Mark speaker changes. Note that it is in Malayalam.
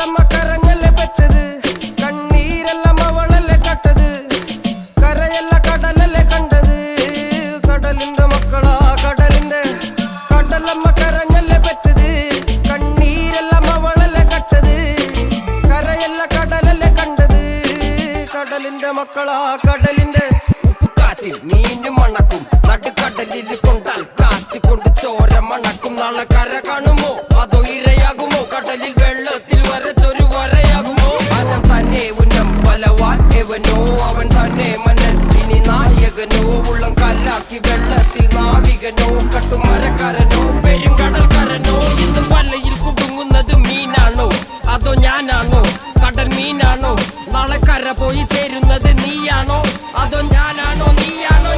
Speaker 1: കടലമ്മ കരഞ്ഞല്ലേ പെറ്റത്, കണ്ണീരെല്ലാം അവളല്ലേ കട്ടത്, കരയല്ല കടലല്ലേ കണ്ടത്. കടലിന്റെ മക്കളാ കടലിന്റെ, കടലമ്മ കരഞ്ഞല്ലേ പെറ്റത്, കണ്ണീരെല്ലാം അവളല്ലേ കട്ടത്, കരയല്ല കടലല്ലേ കണ്ടത്. കടലിന്റെ മക്കളാ കടലിന്റെ. ഉപ്പുകാറ്റിൽ മീനും മണക്കും, നടുക്കടലിൽ കൊണ്ടാൽ കാറ്റിക്കൊണ്ട് ചോര മണക്കും. നാളെ കര കാണുമോ അതോ ഇരയാകുമോ, കടലിൽ വെള്ളത്തിൽ വരച്ചൊരു വരയാകുമോ. അനം തന്നെ ഉന്നം ബലവാൻ എവനോ, അവൻ തന്നെ മന്നൻ ഇനി നായകനോ. ഉള്ളം കല്ലാക്കി വെള്ളത്തിൽ നാവികനോ, കട്ടുമരക്കാരനോ പെരുങ്കടൽക്കാരനോ. ഇന്ന് വലയിൽ കുടുങ്ങുന്നത് മീനാണോ അതോ ഞാനാണോ, കടൽ മീനാണോ. നാളെ കര പോയി ചേരുന്നത് നീയാണോ അതോ ഞാനാണോ നീയാണോ.